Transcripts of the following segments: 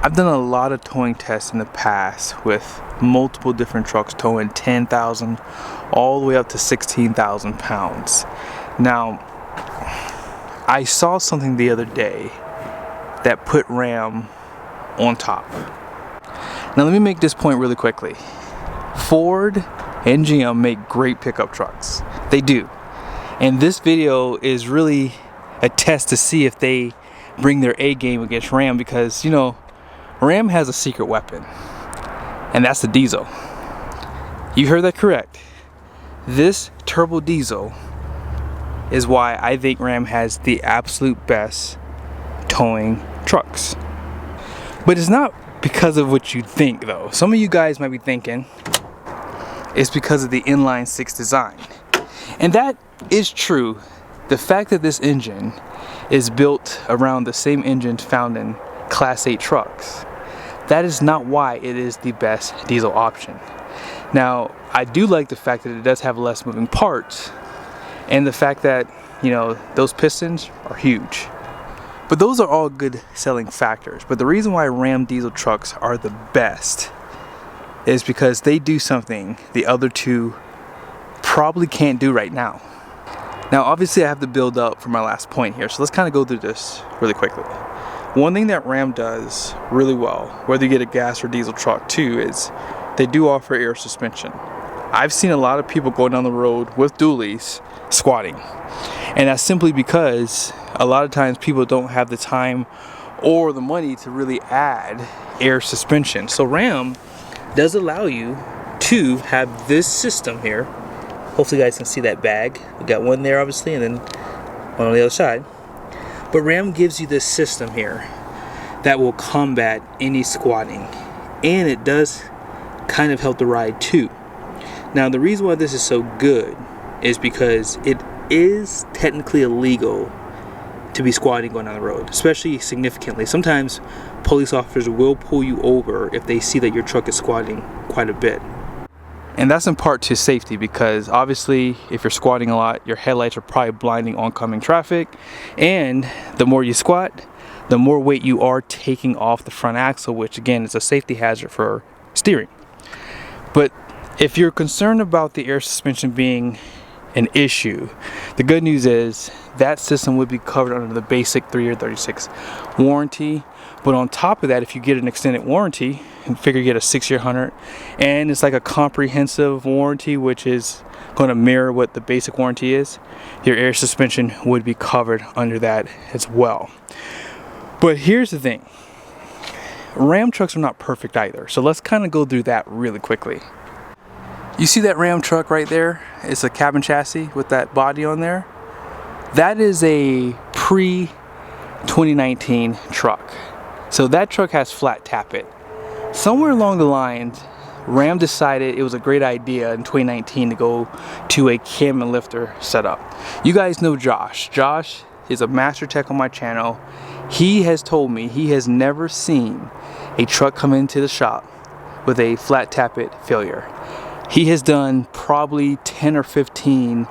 I've done a lot of towing tests in the past with multiple different trucks towing 10,000 all the way up to 16,000 pounds. Now, I saw something the other day that put Ram on top. Now let me make this point really quickly. Ford and GM make great pickup trucks. They do. And this video is really a test to see if they bring their A game against Ram, because, you know, Ram has a secret weapon, and that's the diesel. You heard that correct. This turbo diesel is why I think Ram has the absolute best towing trucks. But it's not because of what you think, though. Some of you guys might be thinking it's because of the inline six design. And that is true. The fact that this engine is built around the same engine found in Class 8 trucks, that is not why it is the best diesel option. Now, I do like the fact that it does have less moving parts, and the fact that, you know, those pistons are huge. But those are all good selling factors. But the reason why Ram diesel trucks are the best is because they do something the other two probably can't do right now. Now, obviously I have to build up for my last point here, so let's kind of go through this really quickly. One thing that Ram does really well, whether you get a gas or diesel truck too, is they do offer air suspension. I've seen a lot of people going down the road with dualies squatting, and that's simply because a lot of times people don't have the time or the money to really add air suspension. So Ram does allow you to have this system here. Hopefully you guys can see that bag. We got one there obviously, and then one on the other side. But Ram gives you this system here that will combat any squatting, and it does kind of help the ride too. Now, the reason why this is so good is because it is technically illegal to be squatting going down the road, especially significantly. Sometimes police officers will pull you over if they see that your truck is squatting quite a bit. And that's in part to safety, because obviously if you're squatting a lot, your headlights are probably blinding oncoming traffic, and the more you squat, the more weight you are taking off the front axle, which again is a safety hazard for steering. But if you're concerned about the air suspension being an issue, the good news is that system would be covered under the basic 3-year 36 warranty. But on top of that, if you get an extended warranty, and figure you get a 6-year 100, and it's like a comprehensive warranty, which is going to mirror what the basic warranty is, your air suspension would be covered under that as well. But here's the thing, Ram trucks are not perfect either, so let's kind of go through that really quickly. You see that Ram truck right there? It's a cabin chassis with that body on there. That is a pre-2019 truck. So that truck has flat tappet. Somewhere along the lines, Ram decided it was a great idea in 2019 to go to a cam and lifter setup. You guys know Josh. Josh is a master tech on my channel. He has told me he has never seen a truck come into the shop with a flat tappet failure. He has done probably 10 or 15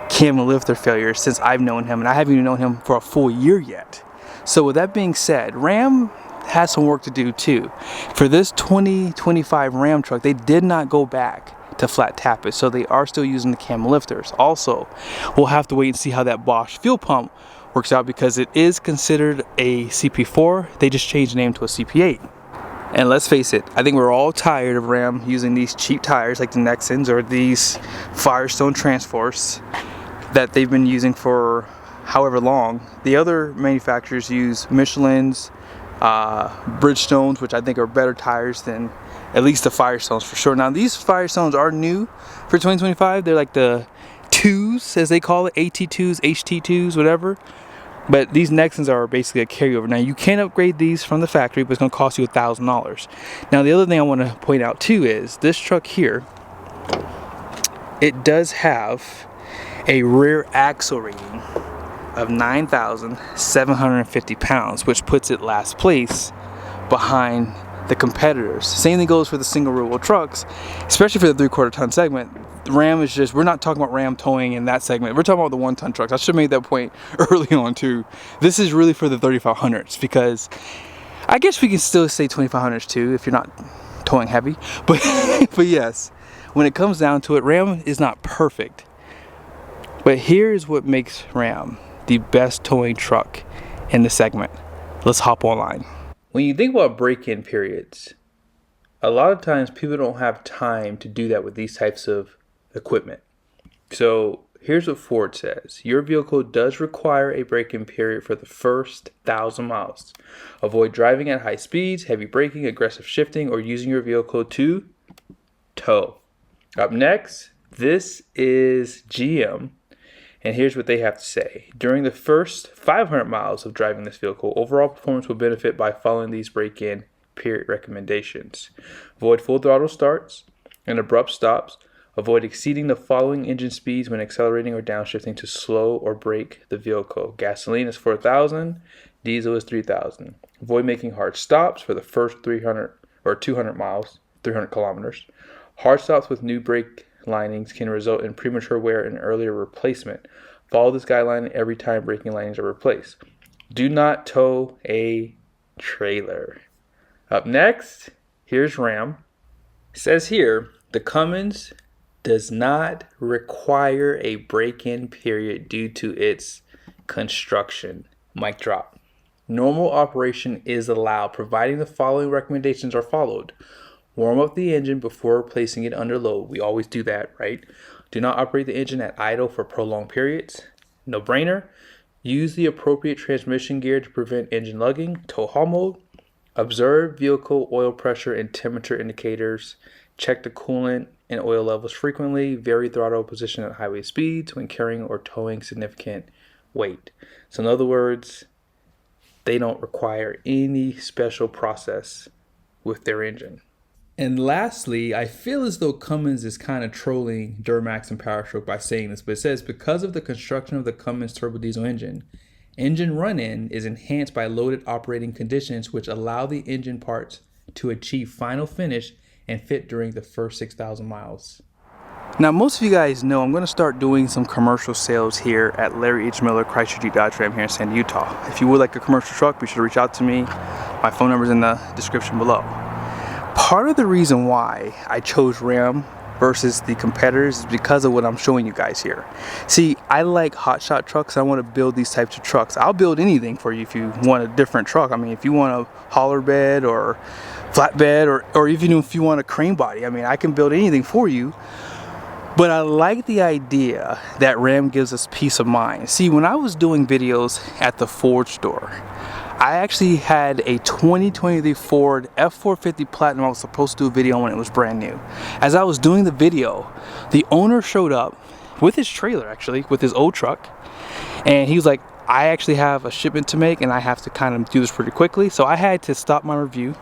cam and lifter failures since I've known him, and I haven't even known him for a full year yet. So with that being said, Ram has some work to do too. For this 2025 Ram truck, they did not go back to flat tappet, so they are still using the cam lifters. Also, we'll have to wait and see how that Bosch fuel pump works out, because it is considered a CP4. They just changed the name to a CP8. And let's face it, I think we're all tired of Ram using these cheap tires like the Nexans or these Firestone Transforce that they've been using for however long. The other manufacturers use Michelin's, Bridgestones, which I think are better tires than at least the Firestones for sure. Now these Firestones are new for 2025. They're like the 2s, as they call it, AT2s, HT2s, whatever. But these Nexans are basically a carryover. Now you can upgrade these from the factory, but it's going to cost you $1,000. Now the other thing I want to point out too is this truck here, it does have a rear axle rating of 9,750 pounds, which puts it last place behind the competitors. Same thing goes for the single rear wheel trucks, especially for the 3/4 ton segment. Ram is just, we're not talking about Ram towing in that segment. We're talking about the 1-ton trucks. I should have made that point early on too. This is really for the 3500s, because I guess we can still say 2500s too if you're not towing heavy, but but yes, when it comes down to it, Ram is not perfect. But here's what makes Ram the best towing truck in the segment. Let's hop online. When you think about break-in periods, a lot of times people don't have time to do that with these types of equipment. So here's what Ford says. Your vehicle does require a break-in period for the first 1,000 miles. Avoid driving at high speeds, heavy braking, aggressive shifting, or using your vehicle to tow. Up next, this is GM. And here's what they have to say. During the first 500 miles of driving this vehicle, overall performance will benefit by following these break-in period recommendations. Avoid full throttle starts and abrupt stops. Avoid exceeding the following engine speeds when accelerating or downshifting to slow or brake the vehicle. Gasoline is 4,000, diesel is 3,000. Avoid making hard stops for the first 300 or 200 miles, 300 kilometers. Hard stops with new brake linings can result in premature wear and earlier replacement. Follow this guideline every time braking linings are replaced. Do not tow a trailer. Up next, here's Ram. It says here, the Cummins does not require a break-in period due to its construction. Mic drop. Normal operation is allowed providing the following recommendations are followed. Warm up the engine before placing it under load. We always do that, right? Do not operate the engine at idle for prolonged periods. No brainer. Use the appropriate transmission gear to prevent engine lugging. Tow haul mode. Observe vehicle oil pressure and temperature indicators. Check the coolant and oil levels frequently. Vary throttle position at highway speeds when carrying or towing significant weight. So in other words, they don't require any special process with their engine. And lastly, I feel as though Cummins is kind of trolling Duramax and PowerStroke by saying this, but it says because of the construction of the Cummins turbo diesel engine run-in is enhanced by loaded operating conditions which allow the engine parts to achieve final finish and fit during the first 6,000 miles. Now, most of you guys know I'm going to start doing some commercial sales here at Larry H. Miller Chrysler Jeep Dodge Ram here in Sandy, Utah. If you would like a commercial truck, be sure to reach out to me. My phone number is in the description below. Part of the reason why I chose Ram versus the competitors is because of what I'm showing you guys here. See, I like hotshot trucks. I want to build these types of trucks. I'll build anything for you if you want a different truck. I mean, if you want a holler bed or flatbed or even if you want a crane body, I mean, I can build anything for you. But I like the idea that Ram gives us peace of mind. See, when I was doing videos at the Ford store, I actually had a 2023 Ford F450 Platinum. I was supposed to do a video when it was brand new. As I was doing the video, the owner showed up with his trailer, actually, with his old truck. And he was like, I actually have a shipment to make and I have to kind of do this pretty quickly. So I had to stop my review,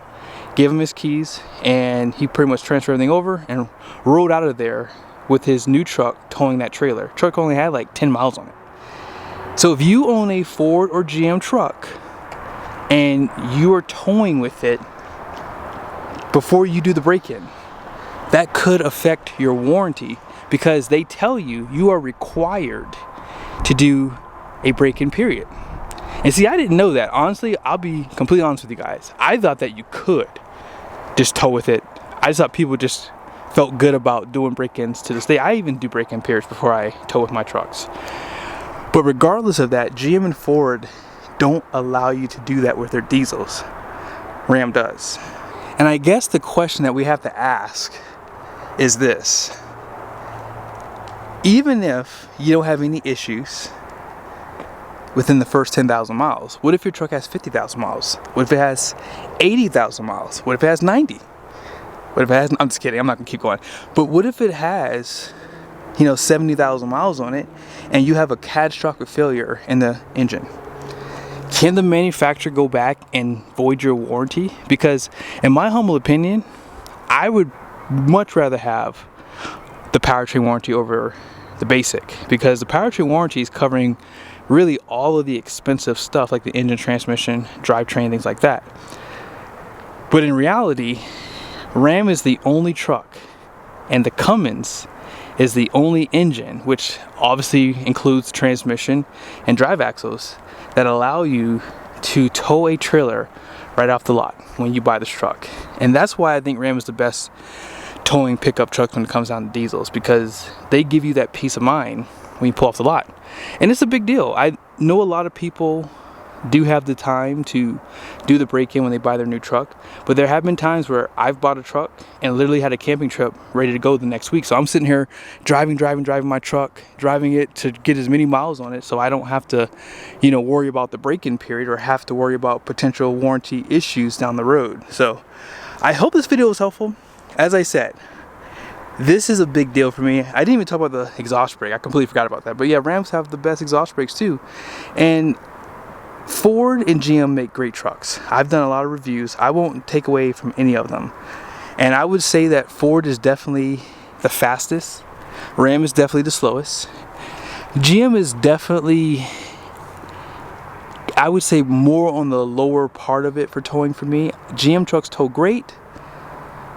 give him his keys, and he pretty much transferred everything over and rode out of there with his new truck towing that trailer. Truck only had like 10 miles on it. So if you own a Ford or GM truck, and you are towing with it before you do the break-in, that could affect your warranty because they tell you you are required to do a break-in period. And see, I didn't know that. Honestly, I'll be completely honest with you guys. I thought that you could just tow with it. I just thought people just felt good about doing break-ins to this day. I even do break-in periods before I tow with my trucks. But regardless of that, GM and Ford don't allow you to do that with their diesels. Ram does. And I guess the question that we have to ask is this. Even if you don't have any issues within the first 10,000 miles, what if your truck has 50,000 miles? What if it has 80,000 miles? What if it has 90? What if it has, I'm just kidding, I'm not gonna keep going. But what if it has, 70,000 miles on it and you have a catastrophic failure in the engine? Can the manufacturer go back and void your warranty? Because in my humble opinion, I would much rather have the powertrain warranty over the basic, because the powertrain warranty is covering really all of the expensive stuff like the engine, transmission, drivetrain, things like that. But in reality, Ram is the only truck and the Cummins is the only engine, which obviously includes transmission and drive axles, that allow you to tow a trailer right off the lot when you buy this truck. And that's why I think Ram is the best towing pickup truck when it comes down to diesels, because they give you that peace of mind when you pull off the lot. And it's a big deal. I know a lot of people do have the time to do the break-in when they buy their new truck, but there have been times where I've bought a truck and literally had a camping trip ready to go the next week. So I'm sitting here driving my truck, driving it to get as many miles on it so I don't have to, you know, worry about the break-in period or have to worry about potential warranty issues down the road. So I hope this video was helpful. As I said, this is a big deal for me. I didn't even talk about the exhaust brake. I completely forgot about that. But yeah, Rams have the best exhaust brakes too. And Ford and GM make great trucks. I've done a lot of reviews. I won't take away from any of them. And I would say that Ford is definitely the fastest. Ram is definitely the slowest. GM is definitely, I would say, more on the lower part of it for towing for me. GM trucks tow great,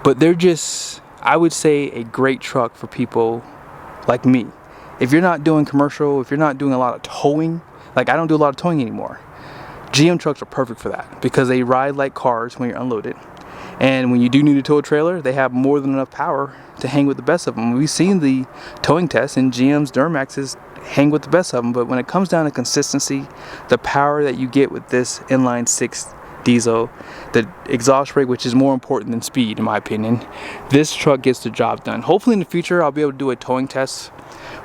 but they're just, I would say, a great truck for people like me. If you're not doing commercial, if you're not doing a lot of towing, like I don't do a lot of towing anymore, GM trucks are perfect for that because they ride like cars when you're unloaded. And when you do need to tow a trailer, they have more than enough power to hang with the best of them. We've seen the towing tests, and GM's Duramaxes hang with the best of them. But when it comes down to consistency, the power that you get with this inline six diesel, the exhaust brake, which is more important than speed in my opinion, this truck gets the job done. Hopefully in the future I'll be able to do a towing test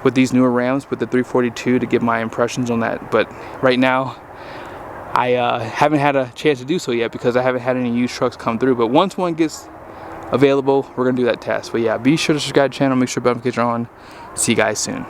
with these newer Rams with the 342 to get my impressions on that. But right now I haven't had a chance to do so yet because I haven't had any used trucks come through. But once one gets available, we're gonna do that test. But yeah, be sure to subscribe to the channel, make sure bell notifications are on. See you guys soon.